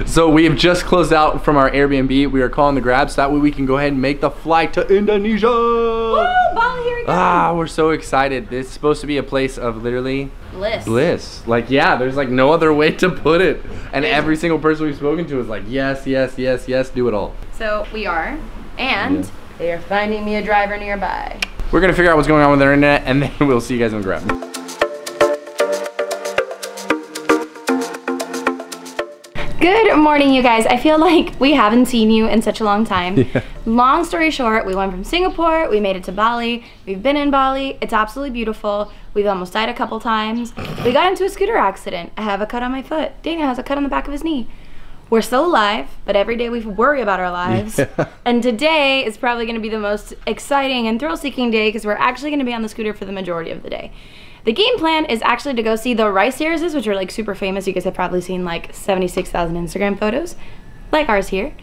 So we have just closed out from our Airbnb. We are calling the Grab so that way we can go ahead and make the flight to Indonesia. Woo, Bali, here we go. Ah, we're so excited. This is supposed to be a place of literally bliss. Like, yeah, there's like no other way to put it. And every single person we've spoken to is like, yes, yes, yes, yes, do it all. So we are, and they are finding me a driver nearby. We're gonna figure out what's going on with our internet, and then we'll see you guys on Grab. Good morning, you guys. I feel like we haven't seen you in such a long time. Yeah. Long story short, we went from Singapore, we made it to Bali. We've been in Bali. It's absolutely beautiful. We've almost died a couple times. We got into a scooter accident. I have a cut on my foot. Daniel has a cut on the back of his knee. We're still alive, but every day we worry about our lives. Yeah. And today is probably gonna be the most exciting and thrill-seeking day because we're actually gonna be on the scooter for the majority of the day. The game plan is actually to go see the rice terraces, which are like super famous. You guys have probably seen like 76,000 Instagram photos, like ours here.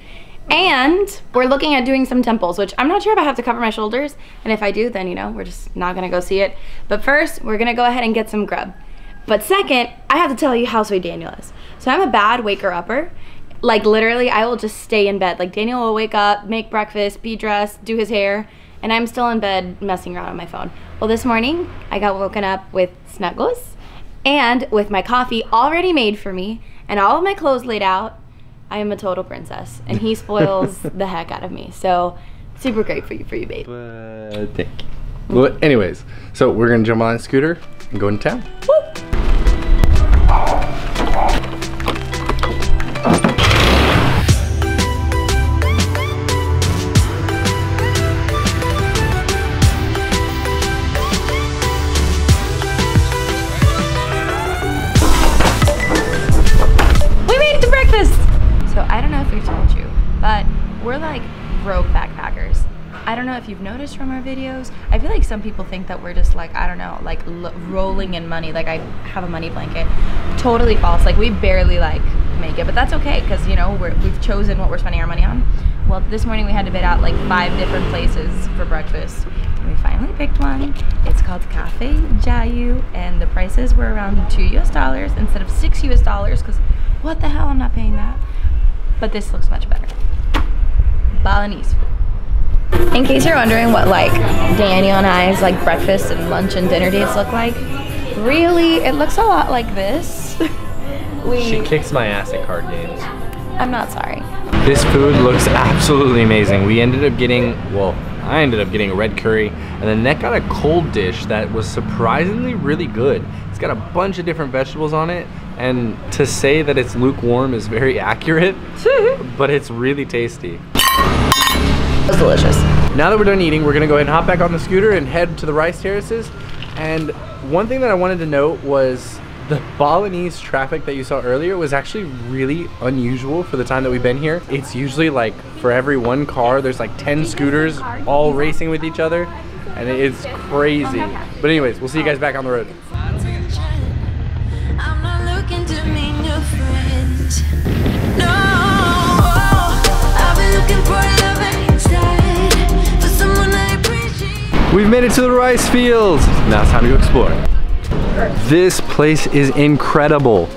And we're looking at doing some temples, which I'm not sure if I have to cover my shoulders. And if I do, then, you know, we're just not gonna go see it. But first, we're gonna go ahead and get some grub. But second, I have to tell you how sweet Daniel is. So I'm a bad waker-upper. Like literally, I will just stay in bed. Like Daniel will wake up, make breakfast, be dressed, do his hair, and I'm still in bed messing around on my phone. Well, this morning, I got woken up with snuggles and with my coffee already made for me and all of my clothes laid out. I am a total princess, and he spoils the heck out of me. So, super great for you, babe. Thank you. Well, anyways, so we're gonna jump on a scooter and go into town. Woo! So I don't know if we told you, but we're like broke backpackers. I don't know if you've noticed from our videos. I feel like some people think that we're just like, I don't know, like rolling in money. Like I have a money blanket. Totally false. Like we barely like make it, but that's okay because, you know, we've chosen what we're spending our money on. Well, this morning we had to bid out like 5 different places for breakfast. And we finally picked one. It's called Cafe Jayu, and the prices were around $2 US instead of $6 US because what the hell, I'm not paying that. But this looks much better. Balinese food. In case you're wondering what like Daniel and I's like breakfast and lunch and dinner dates look like, really, it looks a lot like this. She kicks my ass at card games. I'm not sorry. This food looks absolutely amazing. We ended up getting, well, I ended up getting a red curry, and then Nick got a cold dish that was surprisingly really good. It's got a bunch of different vegetables on it, and to say that it's lukewarm is very accurate, but it's really tasty. It's delicious. Now that we're done eating, we're gonna go ahead and hop back on the scooter and head to the rice terraces. And one thing that I wanted to note was the Balinese traffic that you saw earlier was actually really unusual for the time that we've been here. It's usually like for every one car, there's like 10 scooters all racing with ech other, and it's crazy. But anyways, we'll see you guys back on the road. We've made it to the rice fields. Now it's time to go explore. This place is incredible.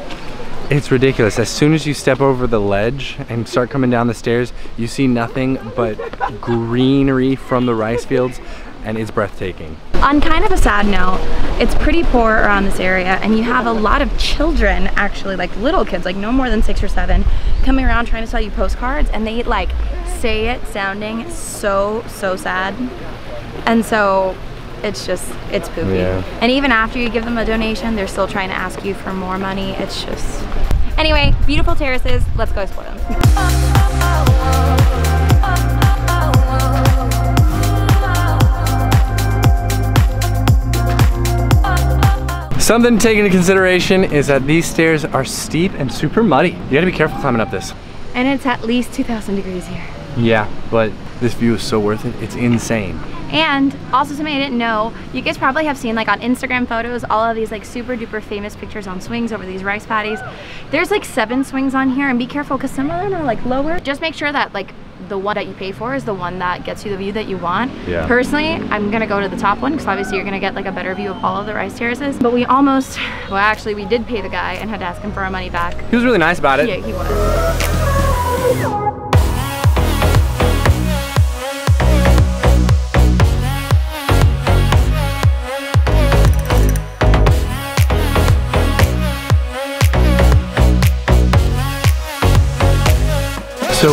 It's ridiculous. As soon as you step over the ledge and start coming down the stairs, you see nothing but greenery from the rice fields, and it's breathtaking. On kind of a sad note, it's pretty poor around this area, and you have a lot of children, actually, like little kids, like no more than 6 or 7, coming around trying to sell you postcards, and they like say it sounding so sad. And so it's just, it's poopy. Yeah. And even after you give them a donation, they're still trying to ask you for more money. It's just, anyway, beautiful terraces. Let's go explore them. Something to take into consideration is that these stairs are steep and super muddy. You gotta be careful climbing up this. And it's at least 2,000 degrees here. Yeah, but this view is so worth it. It's insane. And also something I didn't know, you guys probably have seen like on Instagram photos, all of these like super duper famous pictures on swings over these rice paddies. There's like 7 swings on here, and be careful because some of them are like lower. Just make sure that like the one that you pay for is the one that gets you the view that you want. Yeah. Personally, I'm gonna go to the top one because obviously you're gonna get like a better view of all of the rice terraces. But we almost, well actually we did pay the guy and had to ask him for our money back. He was really nice about it. Yeah, he was. So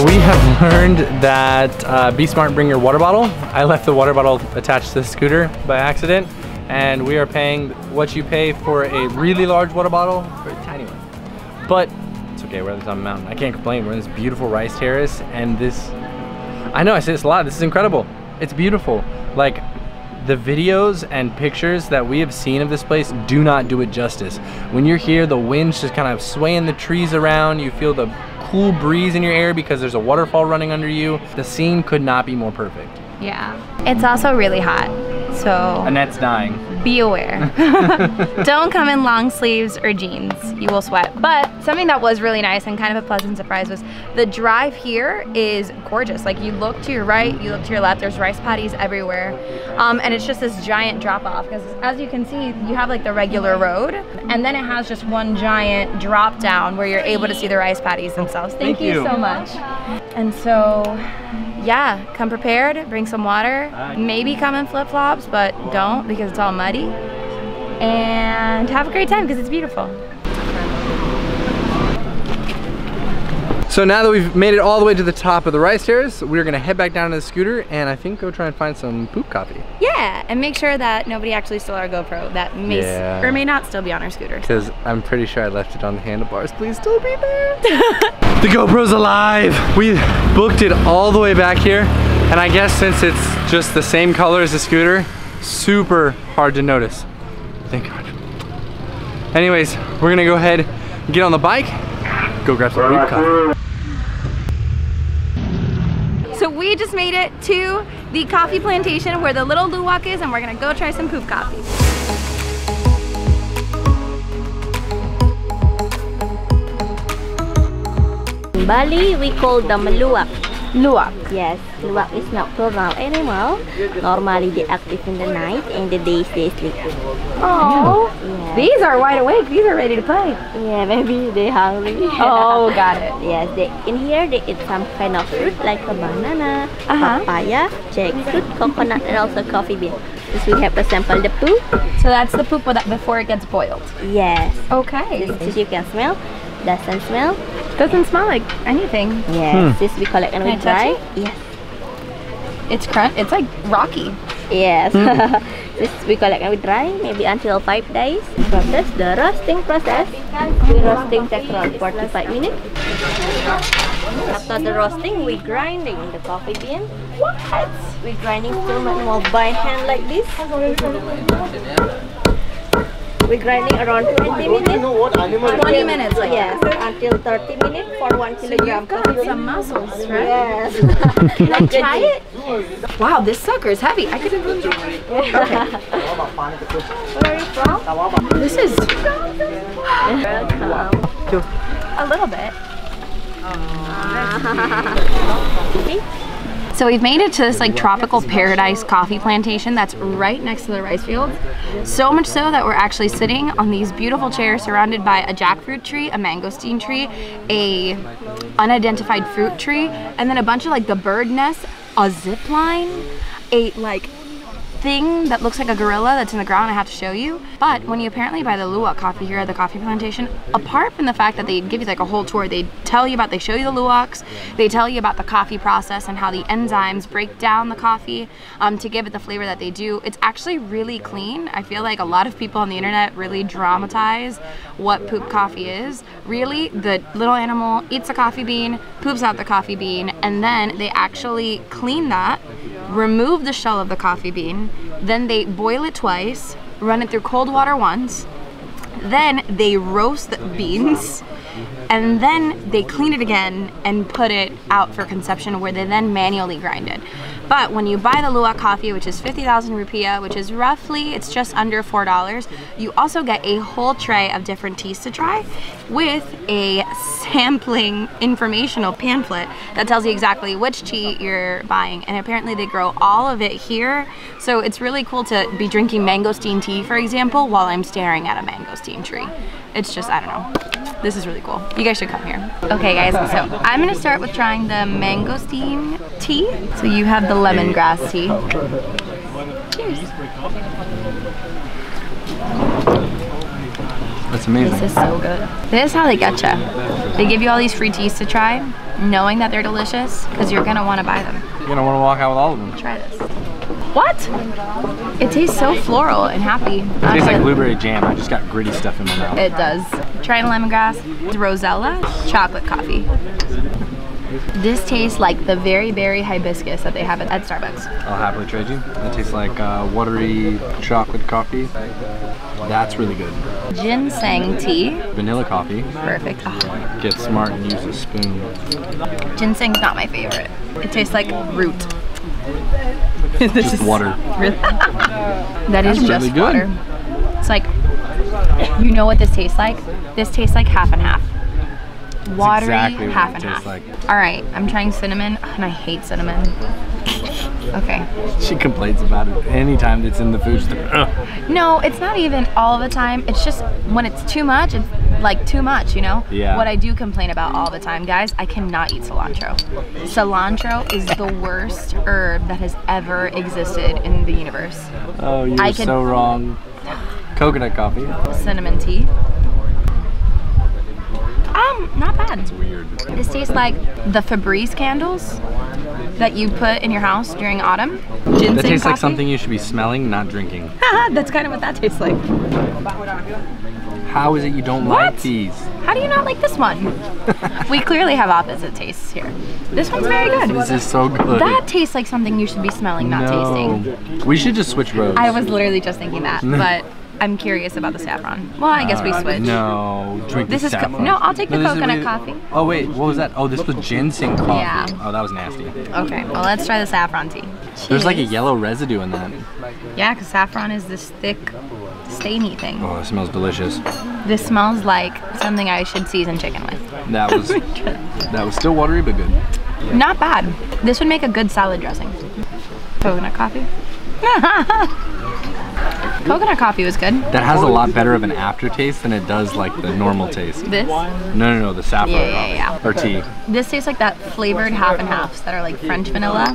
we have learned that be smart, bring your water bottle. I left the water bottle attached to the scooter by accident, and we are paying what you pay for a really large water bottle for a tiny one. But it's okay, we're at the top of the mountain. I can't complain. We're in this beautiful rice terrace, and this, I know I say this a lot, this is incredible. It's beautiful. Like, the videos and pictures that we have seen of this place do not do it justice. When you're here, the wind's just kind of swaying the trees around. You feel the cool breeze in your air because there's a waterfall running under you. The scene could not be more perfect. Yeah. It's also really hot, so Annette's dying. Be aware. Don't come in long sleeves or jeans. You will sweat. But something that was really nice and kind of a pleasant surprise was the drive here is gorgeous. Like, you look to your right, you look to your left, there's rice paddies everywhere. And it's just this giant drop off because as you can see, you have like the regular road and then it has just one giant drop down where you're able to see the rice paddies themselves. Thank you so much. And so, yeah, come prepared, bring some water, maybe come in flip-flops, but don't because it's all muddy. And have a great time because it's beautiful. So now that we've made it all the way to the top of the rice terrace, we're gonna head back down to the scooter and I think go try and find some poop coffee. Yeah, and make sure that nobody actually stole our GoPro. That may or may not still be on our scooter. Because I'm pretty sure I left it on the handlebars. Please still be there. The GoPro's alive. We booked it all the way back here. And I guess since it's just the same color as the scooter, super hard to notice. Thank God. Anyways, we're gonna go ahead and get on the bike, go grab some poop coffee. So we just made it to the coffee plantation where the little luwak is, and we're gonna go try some poop coffee. In Bali, we call them luwak. Luwak. Yes, luwak is nocturnal animal. Normally they active in the night and the days they sleep. Oh, Yeah. these are wide awake. These are ready to play. Yeah, maybe they hungry. Oh, got it. Yes, in here they eat some kind of fruit like a banana, papaya, jackfruit, coconut, and also coffee bean. This we have to sample the poop. So that's the poop before it gets boiled. Yes. Okay. This you can smell. Doesn't smell. Doesn't smell like anything. Yes. This we collect and we Can I touch dry. Yes. It's it's like rocky. Yes. This we collect and we dry maybe until 5 days. Process the roasting process. We roasting takes around 45 minutes. After the roasting, we grinding the coffee bean. What? We grinding too manual by hand like this. We grinding around 20 minutes. 20 minutes, like yes, until 30 minutes for 1 kilogram coffee bean. some muscles, right? Yes. Can I try it? Wow, this sucker is heavy. I could have been okay. Where are you from? This is Welcome. a little bit. So we've made it to this like tropical paradise coffee plantation that's right next to the rice fields. So much so that we're actually sitting on these beautiful chairs surrounded by a jackfruit tree, a mangosteen tree, a unidentified fruit tree, and then a bunch of like the bird nests, a zip line, a like thing that looks like a gorilla that's in the ground I have to show you. But when you apparently buy the luwak coffee here at the coffee plantation, apart from the fact that they give you like a whole tour, they show you the luwaks, they tell you about the coffee process and how the enzymes break down the coffee to give it the flavor that they do. It's actually really clean. I feel like a lot of people on the internet really dramatize what poop coffee is. Really, the little animal eats a coffee bean, poops out the coffee bean, and then they actually clean that, remove the shell of the coffee bean, then they boil it twice, run it through cold water once, then they roast the beans, and then they clean it again and put it out for consumption where they then manually grind it. But when you buy the luwak coffee, which is 50,000 rupiah, which is roughly, it's just under $4, you also get a whole tray of different teas to try with a sampling informational pamphlet that tells you exactly which tea you're buying. And apparently they grow all of it here. So it's really cool to be drinking mangosteen tea, for example, while I'm staring at a mangosteen tree. It's just, I don't know. This is really cool. You guys should come here. Okay guys, so I'm gonna start with trying the mangosteen tea. So you have the lemongrass tea. Cheers. That's amazing. This is so good. This is how they get you. They give you all these free teas to try, knowing that they're delicious, because you're gonna want to buy them. You're gonna want to walk out with all of them. Try this. What? It tastes so floral and happy. It tastes like blueberry jam. I just got gritty stuff in my mouth. It does. Try the lemongrass, Rosella, chocolate coffee. This tastes like the very berry hibiscus that they have at Starbucks. I'll happily trade you. That tastes like watery chocolate coffee. That's really good. Ginseng tea. Vanilla coffee. Perfect. Oh. Get smart and use a spoon. Ginseng's not my favorite. It tastes like root. Just water. Really? That is That's just really good. water. It's like, you know what this tastes like? This tastes like half and half. Watery, exactly half what and it half. tastes like. All right, I'm trying cinnamon, and I hate cinnamon. Okay. She complains about it anytime it's in the food. She's like, ugh. No, it's not even all the time. It's just when it's too much, it's like too much, you know? Yeah. What I do complain about all the time, guys, I cannot eat cilantro. Cilantro is the worst herb that has ever existed in the universe. Oh, you're so wrong. Coconut coffee. Cinnamon tea. Not bad. It's weird. This tastes like the Febreze candles that you put in your house during autumn. Ginseng That tastes coffee. like something you should be smelling, not drinking. That's kind of what that tastes like. How is it you don't What? like these? How do you not like this one? We clearly have opposite tastes here. This one's very good. This is so good. That tastes like something you should be smelling, not tasting. tasting. We should just switch roads. I was literally just thinking that, but I'm curious about the saffron. Well, I guess we switch. No, drink This the is saffron. no, I'll take the this is coconut really- coffee. Oh wait, what was that? Oh, this was ginseng coffee. Yeah. Oh, that was nasty. Okay, well let's try the saffron tea. There's like a Cheers. yellow residue in that. Yeah, because saffron is this thick, stainy thing. Oh, it smells delicious. This smells like something I should season chicken with. That was still watery but good. Not bad. This would make a good salad dressing. Coconut coffee. Coconut coffee was good. That has a lot better of an aftertaste than it does like the normal taste. This? No, the saffron Yeah. coffee. Or tea. This tastes like that flavored half and halves that are like French vanilla.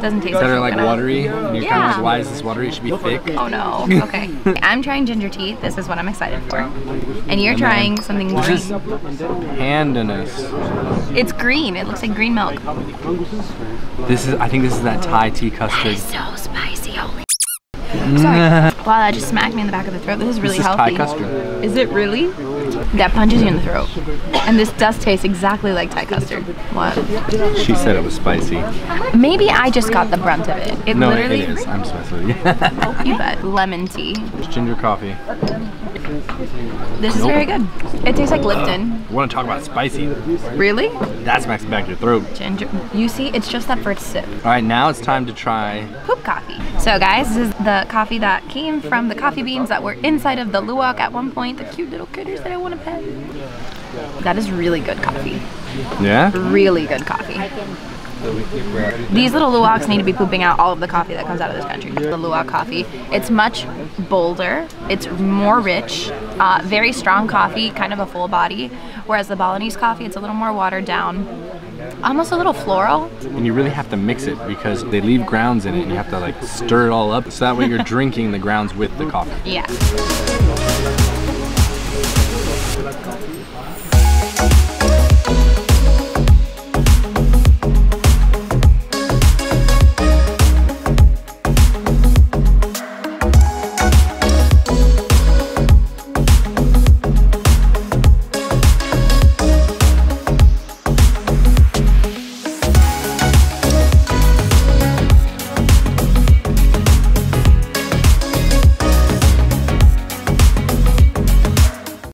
Doesn't taste That like are like coconut. watery. You're kind of Yeah. like, why is this watery? It should be thick. Oh no. Okay. I'm trying ginger tea. This is what I'm excited for. And you're trying something This green. is handiness. It's green. It looks like green milk. I think this is that Thai tea custard. So spicy. Holy. Sorry. Wow, that just smacked me in the back of the throat. This is really This is healthy. Thai custard. Is it really? That punches you in the throat. And this does taste exactly like Thai custard. What? She said it was spicy. Maybe I just got the brunt of it. It No, literally. it is. I'm spicy. You bet. Lemon tea. Ginger coffee. This is Nope. very good. It tastes like Lipton. You want to talk about spicy? Really? That smacks back your throat. Ginger. You see, it's just that first sip. All right, now it's time to try. Poop coffee. So guys, this is the coffee that came from the coffee beans that were inside of the Luwak at one point. The cute little critters that I want to pet. That is really good coffee. Yeah? Really good coffee. These little Luwaks need to be pooping out all of the coffee that comes out of this country. The Luwak coffee, it's much bolder, it's more rich, very strong coffee, kind of a full body, whereas the Balinese coffee, it's a little more watered down, almost a little floral. And you really have to mix it because they leave grounds in it and you have to like stir it all up so that way you're drinking the grounds with the coffee. Yeah.